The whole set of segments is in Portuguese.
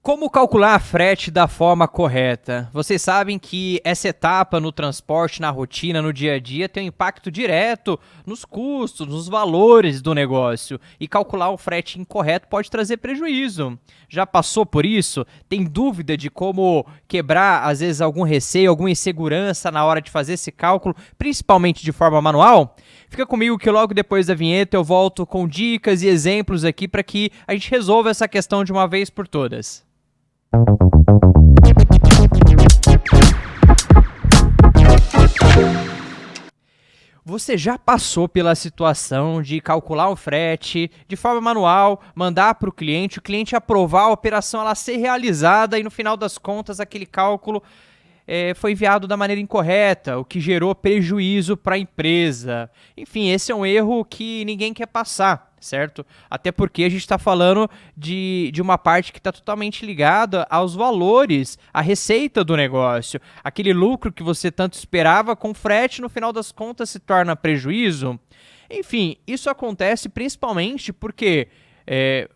Como calcular a frete da forma correta? Vocês sabem que essa etapa no transporte, na rotina, no dia a dia, tem um impacto direto nos custos, nos valores do negócio. E calcular o frete incorreto pode trazer prejuízo. Já passou por isso? Tem dúvida de como quebrar, às vezes, algum receio, alguma insegurança na hora de fazer esse cálculo, principalmente de forma manual? Fica comigo que logo depois da vinheta eu volto com dicas e exemplos aqui para que a gente resolva essa questão de uma vez por todas. Você já passou pela situação de calcular o frete de forma manual, mandar para o cliente aprovar a operação ela ser realizada e no final das contas aquele cálculo foi enviado da maneira incorreta, o que gerou prejuízo para a empresa. Enfim, esse é um erro que ninguém quer passar, certo? Até porque a gente está falando de uma parte que está totalmente ligada aos valores, à receita do negócio. Aquele lucro que você tanto esperava com frete, no final das contas se torna prejuízo. Enfim, isso acontece principalmente porque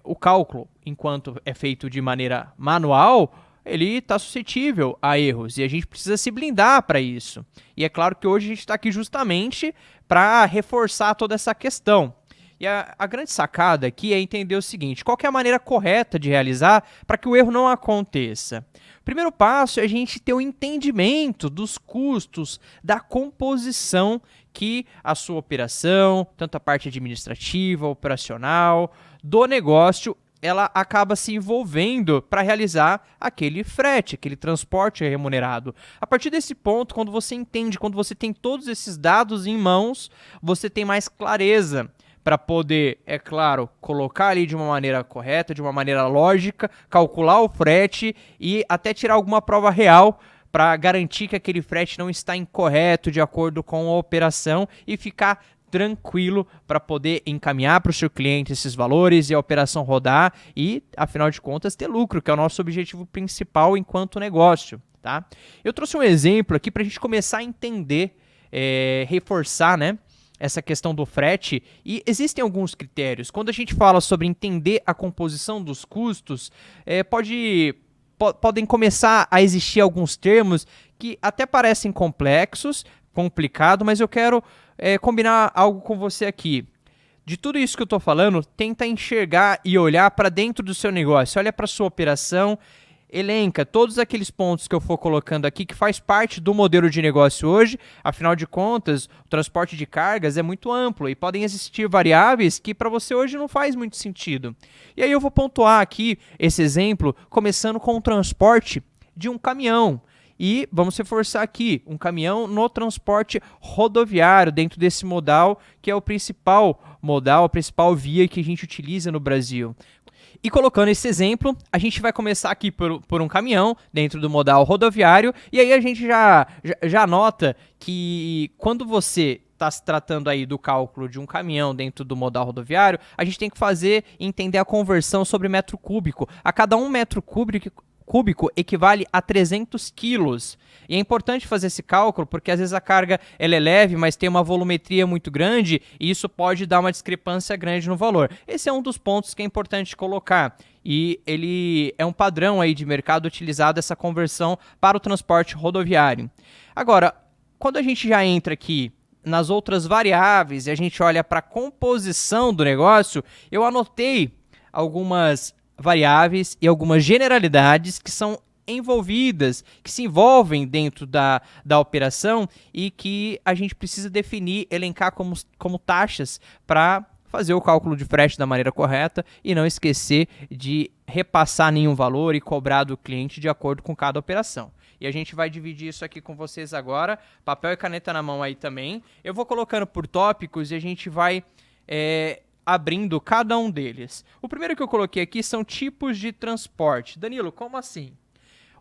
o cálculo, enquanto é feito de maneira manual, ele está suscetível a erros e a gente precisa se blindar para isso. E é claro que hoje a gente está aqui justamente para reforçar toda essa questão. E a grande sacada aqui é entender o seguinte: qual que é a maneira correta de realizar para que o erro não aconteça? O primeiro passo é a gente ter o entendimento dos custos da composição que a sua operação, tanto a parte administrativa, operacional, do negócio, ela acaba se envolvendo para realizar aquele frete, aquele transporte remunerado. A partir desse ponto, quando você entende, quando você tem todos esses dados em mãos, você tem mais clareza para poder, é claro, colocar ali de uma maneira correta, de uma maneira lógica, calcular o frete e até tirar alguma prova real para garantir que aquele frete não está incorreto de acordo com a operação e ficar tranquilo para poder encaminhar para o seu cliente esses valores e a operação rodar e, afinal de contas, ter lucro, que é o nosso objetivo principal enquanto negócio, tá? Eu trouxe um exemplo aqui para a gente começar a entender, reforçar, né, essa questão do frete, e existem alguns critérios. Quando a gente fala sobre entender a composição dos custos, podem começar a existir alguns termos que até parecem complexos, complicado, mas eu quero combinar algo com você aqui. De tudo isso que eu estou falando, tenta enxergar e olhar para dentro do seu negócio. Olha para a sua operação, elenca todos aqueles pontos que eu for colocando aqui que faz parte do modelo de negócio hoje. Afinal de contas, o transporte de cargas é muito amplo e podem existir variáveis que para você hoje não faz muito sentido. E aí eu vou pontuar aqui esse exemplo, começando com o transporte de um caminhão. E vamos reforçar aqui, um caminhão no transporte rodoviário, dentro desse modal, que é o principal modal, a principal via que a gente utiliza no Brasil. E colocando esse exemplo, a gente vai começar aqui por um caminhão, dentro do modal rodoviário, e aí a gente já nota que quando você está se tratando aí do cálculo de um caminhão dentro do modal rodoviário, a gente tem que fazer e entender a conversão sobre metro cúbico. A cada 1 metro cúbico equivale a 300 quilos. E é importante fazer esse cálculo porque às vezes a carga ela é leve, mas tem uma volumetria muito grande e isso pode dar uma discrepância grande no valor. Esse é um dos pontos que é importante colocar. E ele é um padrão aí de mercado utilizado essa conversão para o transporte rodoviário. Agora, quando a gente já entra aqui nas outras variáveis e a gente olha para a composição do negócio, eu anotei algumas variáveis e algumas generalidades que são envolvidas, que se envolvem dentro da operação e que a gente precisa definir, elencar como taxas para fazer o cálculo de frete da maneira correta e não esquecer de repassar nenhum valor e cobrar do cliente de acordo com cada operação. E a gente vai dividir isso aqui com vocês agora, papel e caneta na mão aí também. Eu vou colocando por tópicos e a gente vai abrindo cada um deles. O primeiro que eu coloquei aqui são tipos de transporte. Danilo, como assim?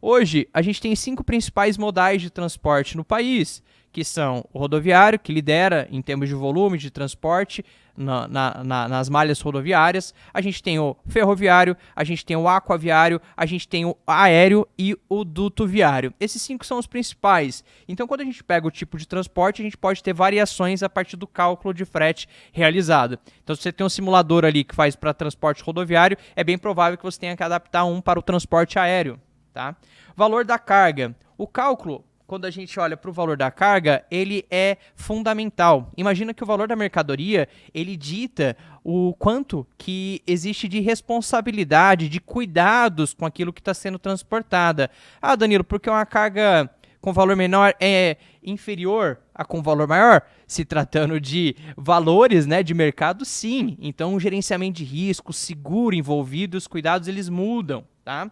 Hoje, a gente tem 5 principais modais de transporte no país, que são o rodoviário, que lidera em termos de volume de transporte nas malhas rodoviárias, a gente tem o ferroviário, a gente tem o aquaviário, a gente tem o aéreo e o duto viário. Esses 5 são os principais. Então, quando a gente pega o tipo de transporte, a gente pode ter variações a partir do cálculo de frete realizado. Então, se você tem um simulador ali que faz para transporte rodoviário, é bem provável que você tenha que adaptar um para o transporte aéreo. Tá? Valor da carga. O cálculo, quando a gente olha para o valor da carga, ele é fundamental. Imagina que o valor da mercadoria, ele dita o quanto que existe de responsabilidade, de cuidados com aquilo que está sendo transportada. Ah, Danilo, porque uma carga com valor menor é inferior a com valor maior? Se tratando de valores, né, de mercado, sim. Então, o gerenciamento de risco, seguro envolvido, os cuidados, eles mudam, tá?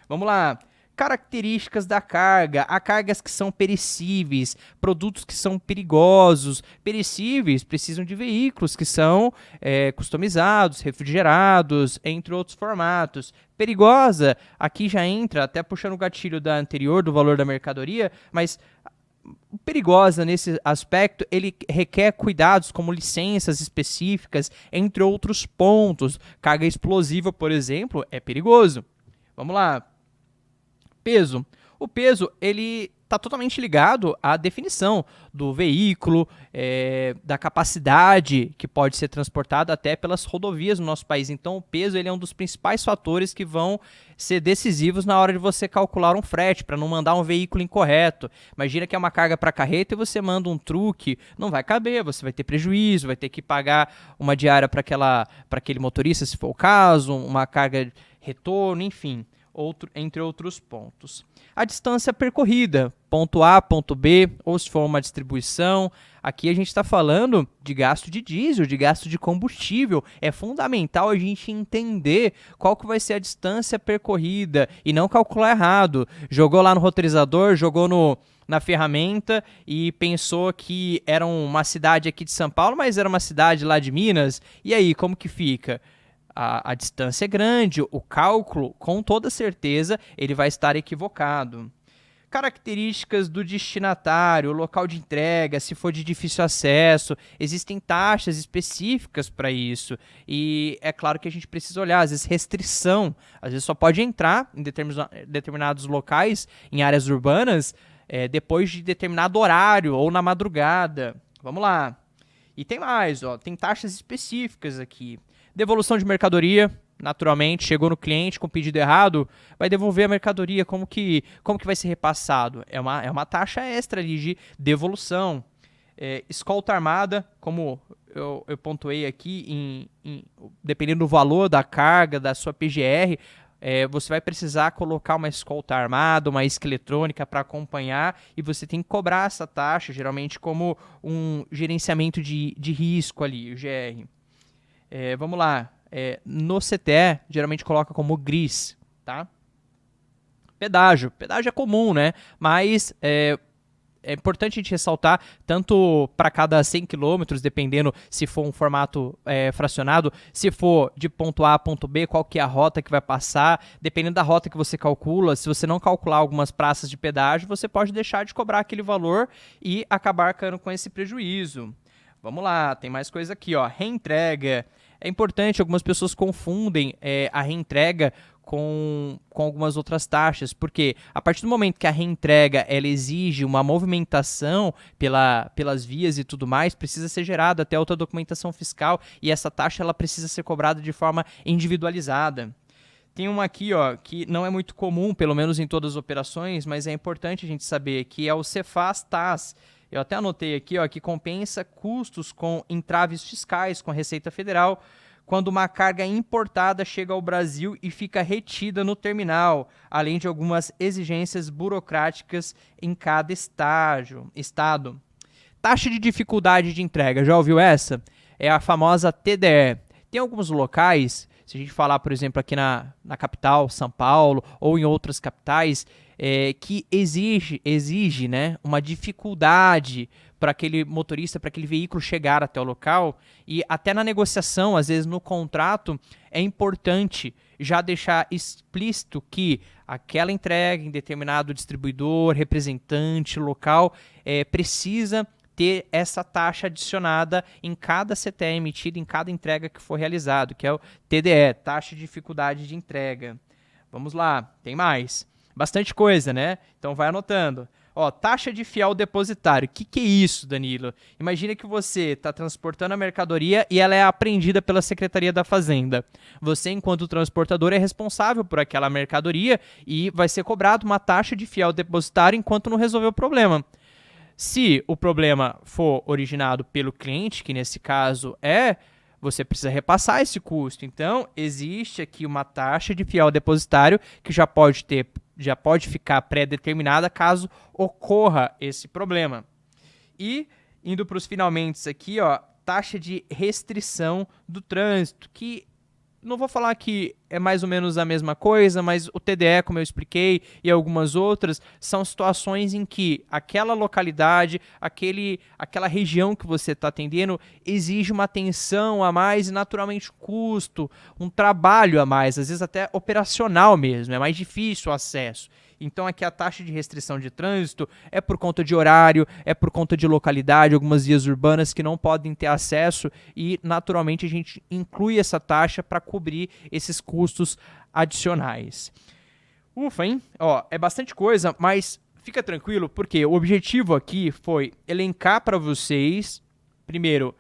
Vamos lá. Características da carga. Há cargas que são perecíveis, produtos que são perigosos. Perecíveis precisam de veículos que são customizados, refrigerados, entre outros formatos. Perigosa, aqui já entra, até puxando o gatilho da anterior, do valor da mercadoria, mas perigosa nesse aspecto, ele requer cuidados como licenças específicas, entre outros pontos. Carga explosiva, por exemplo, é perigoso. Vamos lá. Peso. O peso, ele está totalmente ligado à definição do veículo, da capacidade que pode ser transportada até pelas rodovias no nosso país. Então, o peso, ele é um dos principais fatores que vão ser decisivos na hora de você calcular um frete, para não mandar um veículo incorreto. Imagina que é uma carga para carreta e você manda um truque, não vai caber, você vai ter prejuízo, vai ter que pagar uma diária para aquele motorista, se for o caso, uma carga de retorno, enfim. Entre outros pontos. A distância percorrida, ponto A, ponto B, ou se for uma distribuição. Aqui a gente está falando de gasto de diesel, de gasto de combustível. É fundamental a gente entender qual que vai ser a distância percorrida e não calcular errado. Jogou lá no roteirizador, jogou na ferramenta e pensou que era uma cidade aqui de São Paulo, mas era uma cidade lá de Minas. E aí, como que fica? A distância é grande, o cálculo, com toda certeza, ele vai estar equivocado. Características do destinatário, local de entrega, se for de difícil acesso, existem taxas específicas para isso. E é claro que a gente precisa olhar, às vezes restrição, às vezes só pode entrar em determinados locais, em áreas urbanas, depois de determinado horário ou na madrugada. Vamos lá. E tem mais, tem taxas específicas aqui. Devolução de mercadoria, naturalmente, chegou no cliente com pedido errado, vai devolver a mercadoria, como que vai ser repassado? É uma taxa extra ali de devolução. Escolta armada, como eu pontuei aqui, dependendo do valor da carga, da sua PGR, você vai precisar colocar uma escolta armada, uma isca eletrônica para acompanhar e você tem que cobrar essa taxa, geralmente como um gerenciamento de risco ali, o GR. Vamos lá. No CTE, geralmente coloca como gris, tá? Pedágio. Pedágio é comum, né? Mas é importante a gente ressaltar, tanto para cada 100 km, dependendo se for um formato fracionado, se for de ponto A a ponto B, qual que é a rota que vai passar, dependendo da rota que você calcula, se você não calcular algumas praças de pedágio, você pode deixar de cobrar aquele valor e acabar arcando com esse prejuízo. Vamos lá, tem mais coisa aqui, reentrega. É importante, algumas pessoas confundem a reentrega com algumas outras taxas, porque a partir do momento que a reentrega ela exige uma movimentação pelas vias e tudo mais, precisa ser gerada até outra documentação fiscal e essa taxa ela precisa ser cobrada de forma individualizada. Tem uma aqui, que não é muito comum, pelo menos em todas as operações, mas é importante a gente saber, que é o Cefaz-TAS. Eu até anotei aqui, que compensa custos com entraves fiscais com a Receita Federal quando uma carga importada chega ao Brasil e fica retida no terminal, além de algumas exigências burocráticas em cada estado. Taxa de dificuldade de entrega, já ouviu essa? É a famosa TDE. Tem alguns locais, Se a gente falar, por exemplo, aqui na capital, São Paulo, ou em outras capitais, que exige, né, uma dificuldade para aquele motorista, para aquele veículo chegar até o local, e até na negociação, às vezes no contrato, é importante já deixar explícito que aquela entrega em determinado distribuidor, representante local, precisa ter essa taxa adicionada em cada CTE emitido, em cada entrega que for realizado, que é o TDE, taxa de dificuldade de entrega. Vamos lá, tem mais. Bastante coisa, né? Então vai anotando. Ó, taxa de fiel depositário. O que é isso, Danilo? Imagina que você está transportando a mercadoria e ela é apreendida pela Secretaria da Fazenda. Você, enquanto transportador, é responsável por aquela mercadoria e vai ser cobrado uma taxa de fiel depositário enquanto não resolver o problema. Se o problema for originado pelo cliente, que nesse caso você precisa repassar esse custo. Então, existe aqui uma taxa de fiel depositário que já pode ficar pré-determinada caso ocorra esse problema. E, indo para os finalmente aqui, ó, taxa de restrição do trânsito, que não vou falar que é mais ou menos a mesma coisa, mas o TDE, como eu expliquei, e algumas outras, são situações em que aquela localidade, aquela região que você está atendendo, exige uma atenção a mais e, naturalmente, custo, um trabalho a mais, às vezes até operacional mesmo, é mais difícil o acesso. Então, aqui a taxa de restrição de trânsito é por conta de horário, é por conta de localidade, algumas vias urbanas que não podem ter acesso e, naturalmente, a gente inclui essa taxa para cobrir esses custos adicionais. Ufa, hein? Ó, é bastante coisa, mas fica tranquilo, porque o objetivo aqui foi elencar para vocês, primeiro,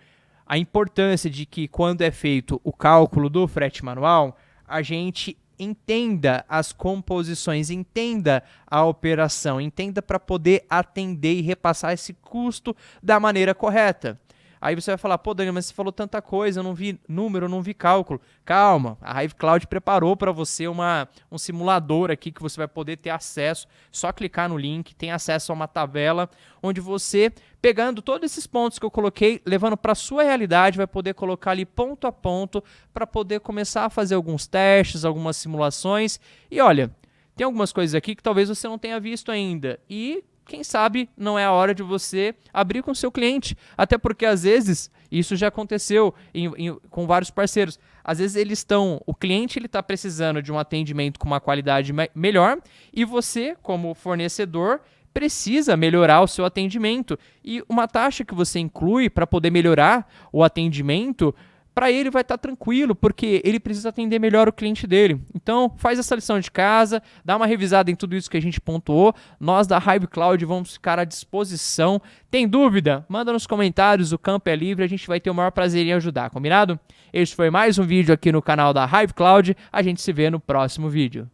a importância de que quando é feito o cálculo do frete manual, a gente entenda as composições, entenda a operação, entenda para poder atender e repassar esse custo da maneira correta. Aí você vai falar, pô, Daniel, mas você falou tanta coisa, eu não vi número, eu não vi cálculo. Calma, a Hive Cloud preparou para você um simulador aqui que você vai poder ter acesso, só clicar no link, tem acesso a uma tabela, onde você, pegando todos esses pontos que eu coloquei, levando para a sua realidade, vai poder colocar ali ponto a ponto para poder começar a fazer alguns testes, algumas simulações. E olha, tem algumas coisas aqui que talvez você não tenha visto ainda. E quem sabe não é a hora de você abrir com o seu cliente. Até porque, às vezes, isso já aconteceu com vários parceiros. Às vezes o cliente está precisando de um atendimento com uma qualidade melhor e você, como fornecedor, precisa melhorar o seu atendimento. E uma taxa que você inclui para poder melhorar o atendimento, para ele vai estar tranquilo, porque ele precisa atender melhor o cliente dele. Então, faz essa lição de casa, dá uma revisada em tudo isso que a gente pontuou. Nós da Hive Cloud vamos ficar à disposição. Tem dúvida? Manda nos comentários, o campo é livre, a gente vai ter o maior prazer em ajudar, combinado? Este foi mais um vídeo aqui no canal da Hive Cloud, a gente se vê no próximo vídeo.